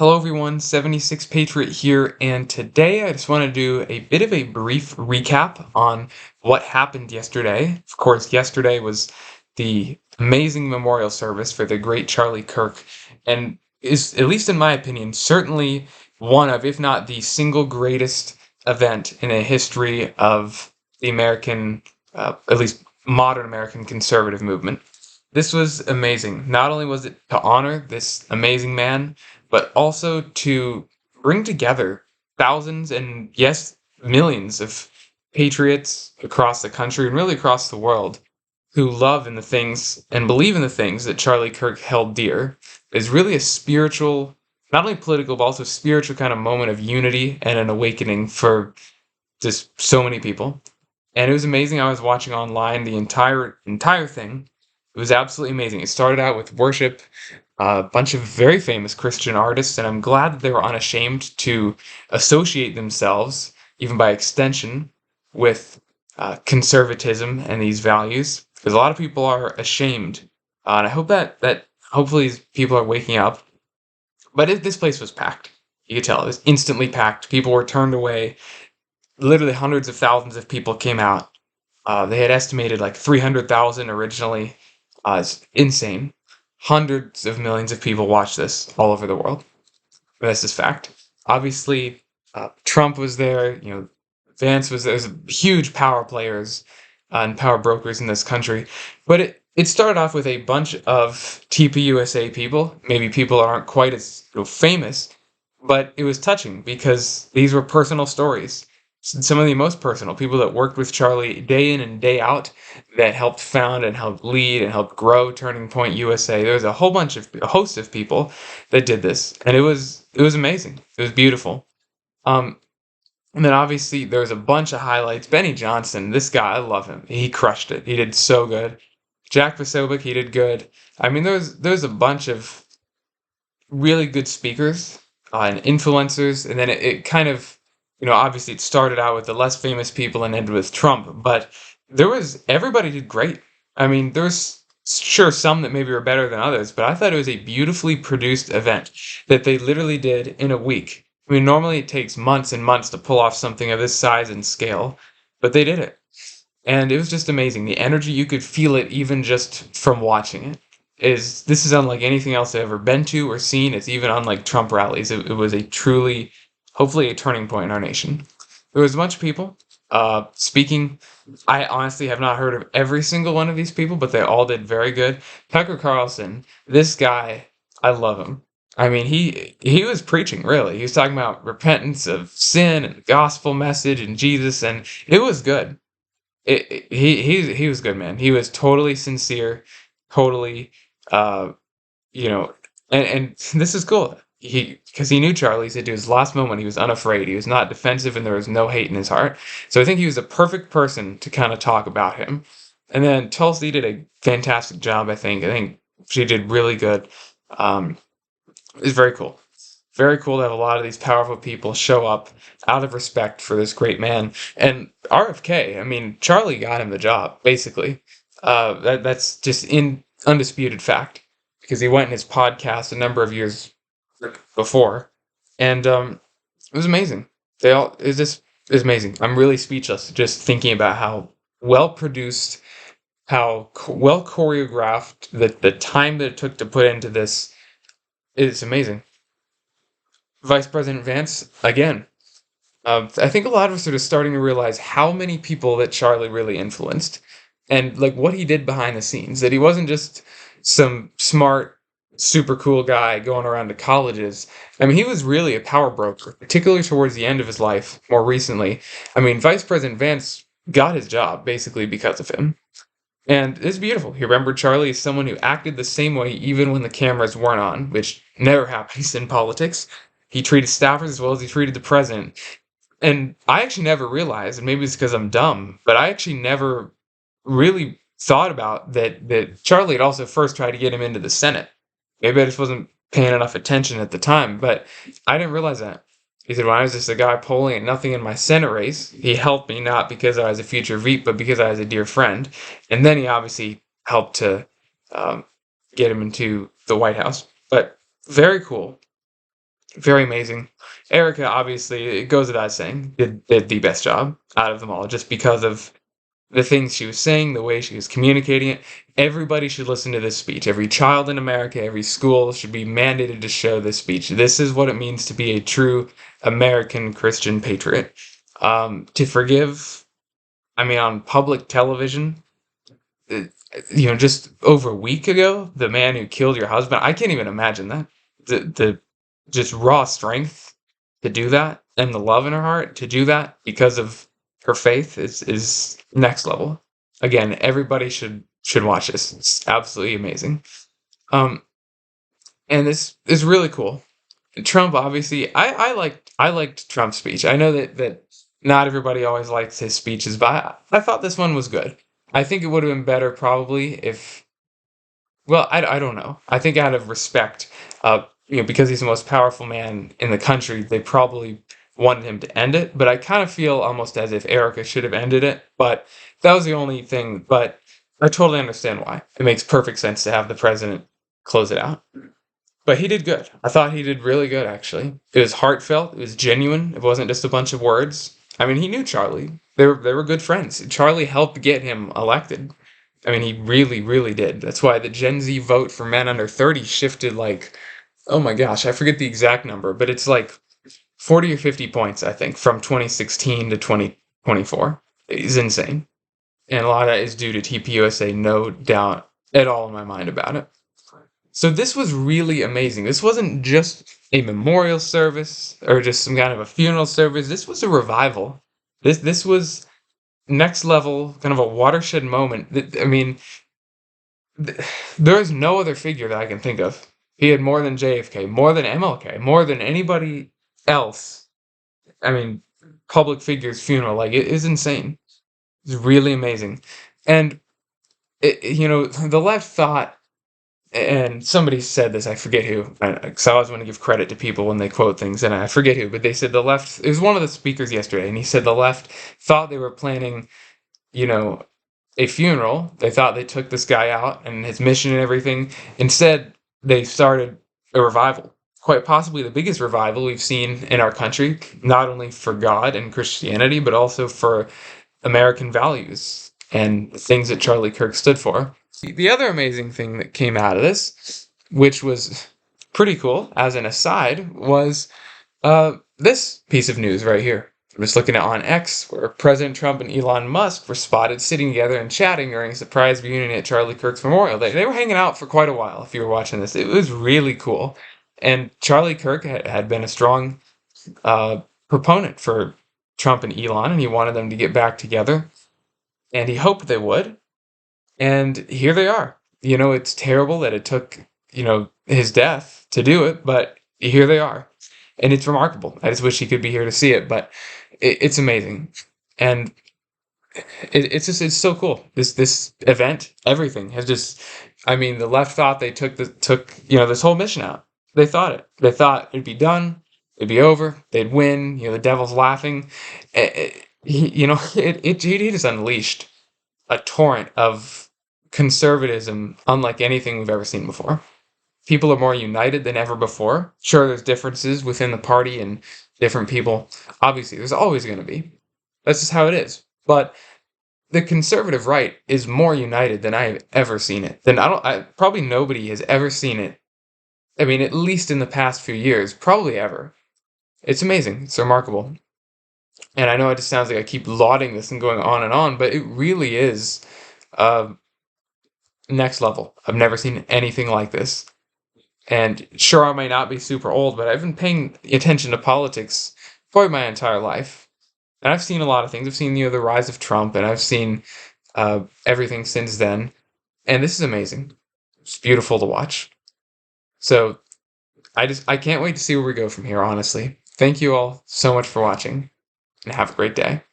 Hello everyone, 76 Patriot here, and today I just want to do a bit of a brief recap on what happened yesterday. Of course, yesterday was the amazing memorial service for the great Charlie Kirk, and is, at least in my opinion, certainly one of, if not the single greatest event in the history of the American, at least modern American conservative movement. This was amazing. Not only was it to honor this amazing man, but also to bring together thousands and, yes, millions of patriots across the country and really across the world who love in the things and believe in the things that Charlie Kirk held dear. Is really a spiritual, not only political, but also spiritual kind of moment of unity and an awakening for just so many people. And it was amazing. I was watching online the entire thing. It was absolutely amazing. It started out with worship, a bunch of very famous Christian artists, and I'm glad that they were unashamed to associate themselves, even by extension, with conservatism and these values. Because a lot of people are ashamed, and I hope that hopefully people are waking up. But this place was packed. You could tell it was instantly packed. People were turned away. Literally hundreds of thousands of people came out. They had estimated like 300,000 originally. It's insane. Hundreds of millions of people watch this all over the world. This is fact. Obviously, Trump was there. Vance was there. There's huge power players and power brokers in this country. But it started off with a bunch of TPUSA people. Maybe people that aren't quite as famous, but it was touching because these were personal stories. Some of the most personal people that worked with Charlie day in and day out, that helped found and helped lead and helped grow Turning Point USA. There was a host of people that did this, and it was amazing. It was beautiful. Um, and then obviously there was a bunch of highlights. Benny Johnson, this guy, I love him. He crushed it. He did so good. Jack Posobiec, he did good. I mean, there was a bunch of really good speakers and influencers, and then it kind of, obviously it started out with the less famous people and ended with Trump, but everybody did great. I mean, there was sure some that maybe were better than others, but I thought it was a beautifully produced event that they literally did in a week. I mean, normally it takes months and months to pull off something of this size and scale, but they did it. And it was just amazing. The energy, you could feel it even just from watching it. This is unlike anything else I've ever been to or seen. It's even unlike Trump rallies. It was a truly, hopefully, a turning point in our nation. There was a bunch of people speaking. I honestly have not heard of every single one of these people, but they all did very good. Tucker Carlson, this guy, I love him. I mean, he was preaching, really. He was talking about repentance of sin and the gospel message and Jesus, and it was good. He was good, man. He was totally sincere, totally, uh, you know, and this is cool. Because he knew Charlie, said to his last moment he was unafraid. He was not defensive, and there was no hate in his heart. So I think he was a perfect person to kind of talk about him. And then Tulsi did a fantastic job. I think she did really good. It was very cool. Very cool to have a lot of these powerful people show up out of respect for this great man. And RFK, I mean, Charlie got him the job, basically. That's just undisputed fact. Because he went in his podcast a number of years before. And it was amazing. It was amazing. I'm really speechless just thinking about how well produced, how well choreographed, the time that it took to put into this is amazing. Vice President Vance, again, I think a lot of us are just starting to realize how many people that Charlie really influenced and like what he did behind the scenes. That he wasn't just some smart, super cool guy going around to colleges. I mean, he was really a power broker, particularly towards the end of his life, more recently. I mean, Vice President Vance got his job basically because of him. And it's beautiful. He remembered Charlie as someone who acted the same way even when the cameras weren't on, which never happens in politics. He treated staffers as well as he treated the president. And I actually never realized, and maybe it's because I'm dumb, but I actually never really thought about that Charlie had also first tried to get him into the Senate. Maybe I just wasn't paying enough attention at the time, but I didn't realize that. He said, when I was just a guy polling and nothing in my Senate race, he helped me not because I was a future VP, but because I was a dear friend. And then he obviously helped to um, get him into the White House. But very cool. Very amazing. Erica, obviously, it goes without saying, did the best job out of them all, just because of the things she was saying, the way she was communicating it. Everybody should listen to this speech. Every child in America, every school should be mandated to show this speech. This is what it means to be a true American Christian patriot. To forgive, I mean, on public television, uh, just over a week ago, the man who killed your husband, I can't even imagine that. The just raw strength to do that and the love in her heart to do that because of her faith is next level. Again, everybody should watch this. It's absolutely amazing. Um, and this is really cool. Trump, obviously, I liked Trump's speech. I know that not everybody always likes his speeches, but I thought this one was good. I think it would have been better probably if, well, I don't know. I think out of respect, because he's the most powerful man in the country, they probably wanted him to end it. But I kind of feel almost as if Erica should have ended it. But that was the only thing. But I totally understand why. It makes perfect sense to have the president close it out. But he did good. I thought he did really good, actually. It was heartfelt. It was genuine. It wasn't just a bunch of words. I mean, he knew Charlie. They were good friends. Charlie helped get him elected. I mean, he really, really did. That's why the Gen Z vote for men under 30 shifted like, oh my gosh, I forget the exact number, but it's like 40 or 50 points, I think, from 2016 to 2024. It's insane. And a lot of that is due to TPUSA, no doubt at all in my mind about it. So this was really amazing. This wasn't just a memorial service or just some kind of a funeral service. This was a revival. This was next level, kind of a watershed moment. I mean, there is no other figure that I can think of. He had more than JFK, more than MLK, more than anybody else. I mean, public figure's funeral, like it is insane. It's really amazing. And the left thought, and somebody said this, I forget who, because I always want to give credit to people when they quote things, and I forget who, but they said the left, it was one of the speakers yesterday, and he said the left thought they were planning, you know, a funeral. They thought they took this guy out and his mission and everything. Instead, they started a revival. Quite possibly the biggest revival we've seen in our country, not only for God and Christianity, but also for American values and the things that Charlie Kirk stood for. The other amazing thing that came out of this, which was pretty cool, as an aside, was this piece of news right here. I'm just looking at on X, where President Trump and Elon Musk were spotted sitting together and chatting during a surprise reunion at Charlie Kirk's memorial. They were hanging out for quite a while, if you were watching this. It was really cool. And Charlie Kirk had been a strong proponent for Trump and Elon, and he wanted them to get back together. And he hoped they would. And here they are. It's terrible that it took, his death to do it, but here they are. And it's remarkable. I just wish he could be here to see it, but it's amazing. And it's so cool. This event, everything has just, I mean, the left thought they took this whole mission out. They thought it. They thought it'd be done, it'd be over, they'd win, the devil's laughing. He just unleashed a torrent of conservatism unlike anything we've ever seen before. People are more united than ever before. Sure, there's differences within the party and different people. Obviously, there's always going to be. That's just how it is. But the conservative right is more united than I've ever seen it. Probably nobody has ever seen it. I mean, at least in the past few years, probably ever. It's amazing. It's remarkable. And I know it just sounds like I keep lauding this and going on, but it really is next level. I've never seen anything like this. And sure, I may not be super old, but I've been paying attention to politics for my entire life. And I've seen a lot of things. I've seen, the rise of Trump, and I've seen everything since then. And this is amazing. It's beautiful to watch. So I can't wait to see where we go from here, honestly. Thank you all so much for watching, and have a great day.